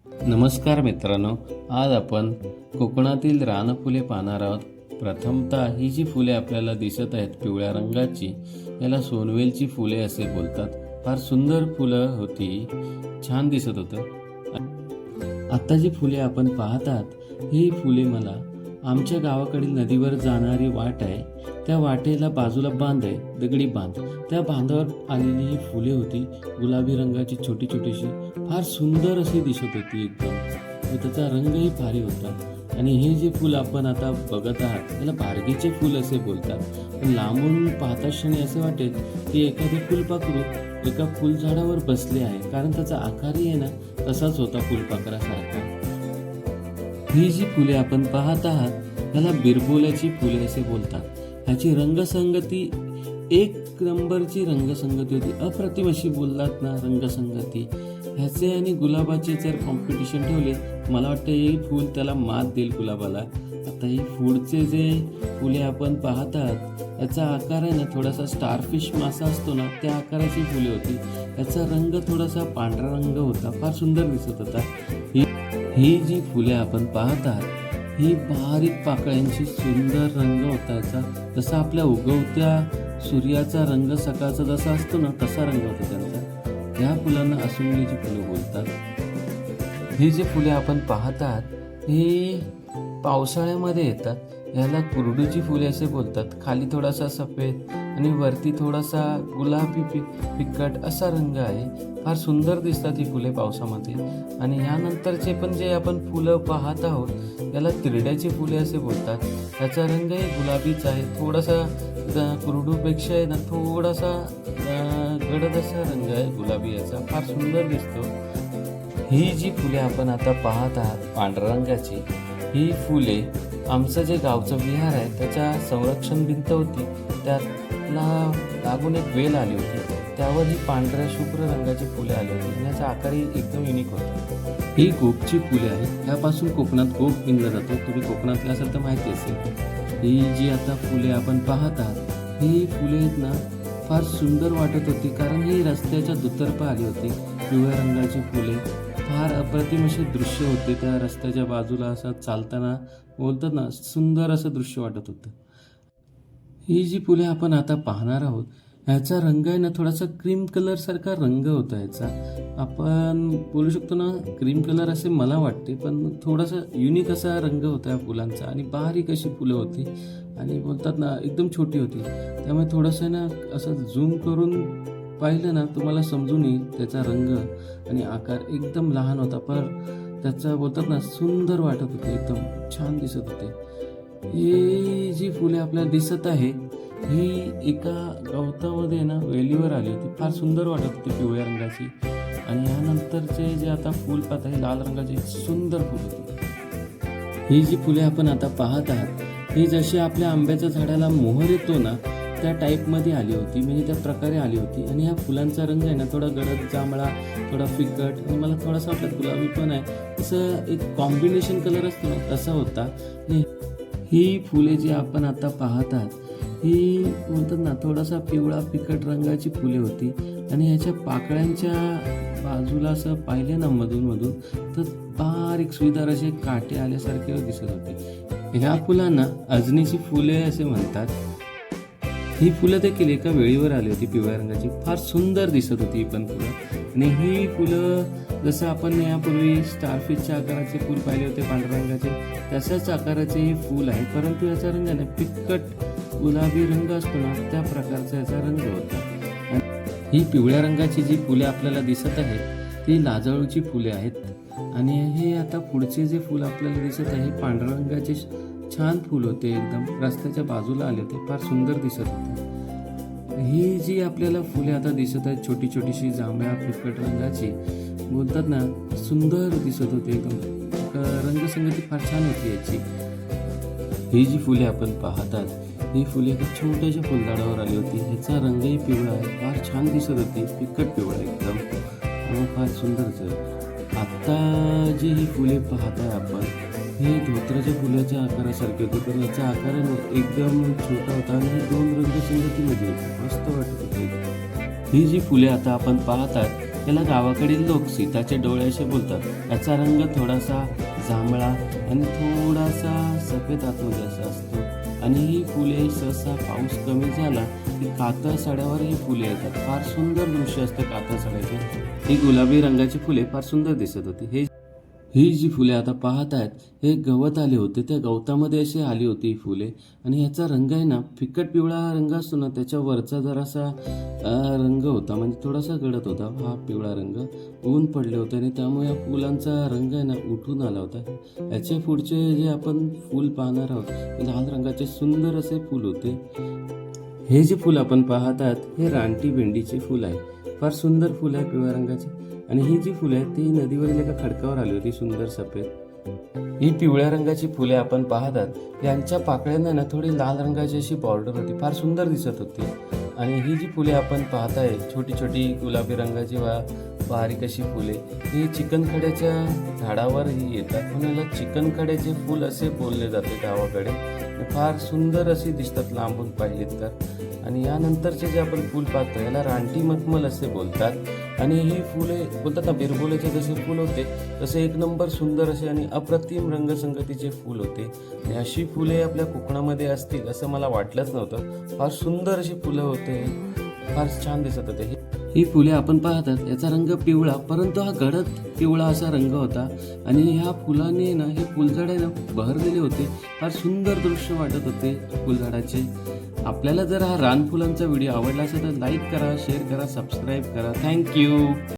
नमस्कार मित्रांनो, आज आपण कोकणातील रानफुले पाहणार आहोत. प्रथमतः ही जी फुले आपल्याला दिसत आहेत पिवळ्या रंगाची, याला सोनवेलची फुले असे बोलतात. फार सुंदर फुलं होती, छान दिसत होतं. आता जी फुले आपण पाहत आहात ही फुले मला आमच्या गावाकडील नदीवर जाणारी वाट आहे, त्या वाटेला बाजूला बांध आहे, दगडी बांध. त्या बांधावर आलेली ही फुले होती, गुलाबी रंगाची छोटी छोटीशी, फार सुंदर अशी दिसत होती एकदम. व त्याचा रंगही भारी होता. आणि हे जे फूल आपण आता बघत आहात त्याला बारगीचे फूल असे बोलतात. पण लांबून पाहता क्षणी असे वाटेल की एखादे फुलपाखरू एका फुलझाडावर बसले आहे, कारण त्याचा आकारही आहे ना तसाच होता फुलपाखरासारखा. ही जी फुले आपण पाहत आहात त्याला बिरबोल्याची फुले असे बोलतात. ह्याची रंगसंगती एक नंबरची रंगसंगती होती, अप्रतिम अशी बोललात ना रंगसंगती. ह्याचे आणि गुलाबाचे जर कॉम्पिटिशन ठेवले, मला वाटतं हे फूल त्याला मात देईल गुलाबाला. आता ही पुढचे जे फुले आपण पाहत आहात याचा आकार आहे ना थोडासा स्टारफिश मासा असतो ना त्या आकाराची फुले होती. याचा रंग थोडासा पांढरा रंग होता, फार सुंदर दिसत होता. ही जी फुले आपण पाहत आहात ही बारीक पाकळ्यांची सुंदर रंग होता याचा. जसा आपल्या उगवत्या सूर्याचा रंग सकाळचा जसा असतो ना तसा रंग होता त्यांचा. या फुलांना असुंगीची फुले बोलतात. ही जी फुले आपण पाहत आहात ही पावसाळ्यामध्ये येतात. याला कुरडूची फुले असे बोलतात. खाली थोडासा सफेद आणि वरती थोडासा गुलाबी फिकट असा रंग आहे. फार सुंदर दिसतात ही फुले पावसामध्ये. आणि यानंतरचे पण जे आपण फुलं पाहत आहोत याला तिरड्याची फुले असे बोलतात. याचा रंगही गुलाबीच आहे, थोडासा कुरडूपेक्षा आहे ना थोडासा गडद असा रंग आहे गुलाबी याचा, फार सुंदर दिसतो. ही जी फुले आपण आता पाहत आहात पांढऱ्या रंगाची, ही फुले आमचं जे गावचं विहार आहे त्याच्या संरक्षण भिंत होती, त्याला लागून एक वेल आली होती, त्यावर ही पांढऱ्या शुभ्र रंगाची फुले आली होती. याचा आकारही एकदम युनिक होता. ही गोपची फुले आहेत, ह्यापासून कोकणात गोप विणलं जातो. तुम्ही कोकणातल्या असेल तर माहिती असेल. ही जी आता फुले आपण पाहत आहात ही फुले आहेत ना फार सुंदर वाटत होती, कारण ही रस्त्याच्या दुतर्फा आली होती. पिवळ्या रंगाची फुले फार अप्रतिम असे दृश्य होते. त्या रस्त्याच्या बाजूला असं चालताना बोलतात ना सुंदर असं दृश्य वाटत होतं. ही जी फुले आपण आता पाहणार आहोत ह्याचा रंग आहे ना थोडासा क्रीम कलर सारखा रंग होता याचा. आपण बोलू शकतो ना क्रीम कलर असे मला वाटते, पण थोडासा युनिक असा रंग होता या फुलांचा. आणि बारीक अशी फुलं होती आणि बोलतात ना एकदम छोटी होती, त्यामुळे थोडंसं ना असं झूम करून पाहिलं ना तुम्हाला समजून येईल त्याचा रंग आणि आकार एकदम लहान होता, पण त्याचा बोलतात ना सुंदर वाटत होते, एकदम छान दिसत होते. ही जी फुले आपल्याला दिसत आहे ही एका गवतामध्ये ना वेलीवर आली होती, फार सुंदर वाटत होती पिवळ्या रंगाची. आणि यानंतरचे जे आता फूल पाहत आहे लाल रंगाची सुंदर फुल होती. ही जी फुले आपण आता पाहत आहात ही जशी आपल्या आंब्याच्या झाडाला मोहर येतो ना त्या टाईपमध्ये आली होती, म्हणजे त्या प्रकारे आली होती. आणि ह्या फुलांचा रंग आहे ना थोडा गडद जांभळा, थोडा फिकट आणि मला थोडासा वाटलं गुलाबी पण आहे, असं एक कॉम्बिनेशन कलर असतो ना तसा होता. ही फुले जी आपण आता पाहत आहात ही म्हणतात ना थोडासा पिवळा फिकट रंगाची फुले होती. आणि ह्याच्या पाकळ्यांच्या बाजूला असं पाहिले ना मधून तर बारीक सुईदार असे काटे आल्यासारखे दिसत होते. ह्या फुलांना अजनीची फुले असे म्हणतात. ही फुलं देखील एका वेळीवर आली होती पिवळ्या रंगाची, फार सुंदर दिसत होती ही पण फुलं. आणि ही फुलं जसं आपण यापूर्वी स्टारफिशच्या आकाराचे फूल पाहिले होते पांढऱ्या रंगाचे तशाच आकाराचे हे फूल आहे, परंतु याचा रंग ना फिकट गुलाबी रंग असतो ना त्या प्रकारचा याचा रंग होता. ही पिवळ्या रंगाची जी फुले आपल्याला दिसत आहेत ती लाजाळूची फुले आहेत. आणि हे आता पुढचे जे फूल आपल्याला दिसत आहे पांढऱ्या रंगाचे छान फूल होते, एकदम रस्त्याच्या बाजूला आले होते, फार सुंदर दिसत होते. ही जी आपल्याला फुले आता दिसत आहेत छोटी छोटीशी जांभळ्या फिकट रंगाची बोलतात ना सुंदर दिसत होते, एकदम रंगसंगती फार छान होती याची. ही जी फुले आपण पाहतात ही फुले एका छोट्याशा फुलझाडावर आली होती. ह्याचा रंगही पिवळा आहे, फार छान दिसत होती, फिकट पिवळा एकदम आणि फार सुंदर. आता जी ही फुले पाहताय आपण हे धोत्राच्या फुलाच्या आकारासारखे होते, पण याचा आकार एकदम छोटा होता आणि हे दोन रंगसंगतीमध्ये होते, मस्त वाटत होते. ही जी फुले आता आपण पाहतात याला गावाकडील लोक सीताचे डोळे असे बोलतात. याचा रंग थोडासा जांभळा आणि थोडासा सफेद आतमध्ये असा असतो. आणि ही फुले सहसा पाऊस कमी झाला की कातळ सड्यावर ही फुले येतात. फार सुंदर दृश्य असते कातळ सड्याचे. ही गुलाबी रंगाची फुले फार सुंदर दिसत होती. ही जी फुले आता पाहत आहेत हे गवत आले होते, त्या गवतामध्ये अशी आली होती ही फुले. आणि ह्याचा रंग आहे ना फिकट पिवळा रंग असतो ना, त्याच्या वरचा जरासा रंग होता, म्हणजे थोडासा गडद होता हा पिवळा रंग. ऊन पडले होते आणि त्यामुळे या फुलांचा रंग आहे ना उठून आला होता. याचे पुढचे जे आपण फूल पाहणार आहोत हे लाल रंगाचे सुंदर असे फूल होते. हे जे फूल आपण पाहत आहात हे रानटी भेंडीचे फूल आहे. फार सुंदर फूल आहे पिवळ्या रंगाचे. आणि ही जी फुले आहेत ती नदीवरील एका खडकावर आली होती सुंदर सफेद. ही पिवळ्या रंगाची फुले आपण पाहतात यांच्या पाकळ्यांना ना थोडी लाल रंगाची अशी बॉर्डर होती, फार सुंदर दिसत होती. आणि ही जी फुले आपण पाहताय छोटी छोटी गुलाबी रंगाची बारीक अशी फुले ही चिकनखड्याच्या झाडावर ही येतात, म्हणून याला चिकनखड्याचे फूल असे बोलले जाते गावाकडे. फार सुंदर अशी दिसतात लांबून पाहिलेत तर. आणि यानंतरचे जे आपण फूल पाहतो याला रानटी मखमल असे बोलतात. आणि ही फुले बोलतात ना बिरबोलेचे जसे फूल होते तसे एक नंबर सुंदर असे आणि अप्रतिम रंगसंगतीचे फूल होते. आणि अशी फुले आपल्या कोकणामध्ये असतील असं मला वाटलंच नव्हतं. फार सुंदर अशी फुलं होते, फार छान दिसत होते. ही फुले आपण पाहतात याचा रंग पिवळा, परंतु हा गडद पिवळा असा रंग होता. आणि ह्या फुलाने ना हे फुलझाडे ना बहरलेले होते, फार सुंदर दृश्य वाटत होते फुलझाडाचे. आपल्याला जर हा रानफुलांचा व्हिडिओ आवडला असेल तर लाईक करा, शेअर करा, सबस्क्राईब करा. थँक्यू.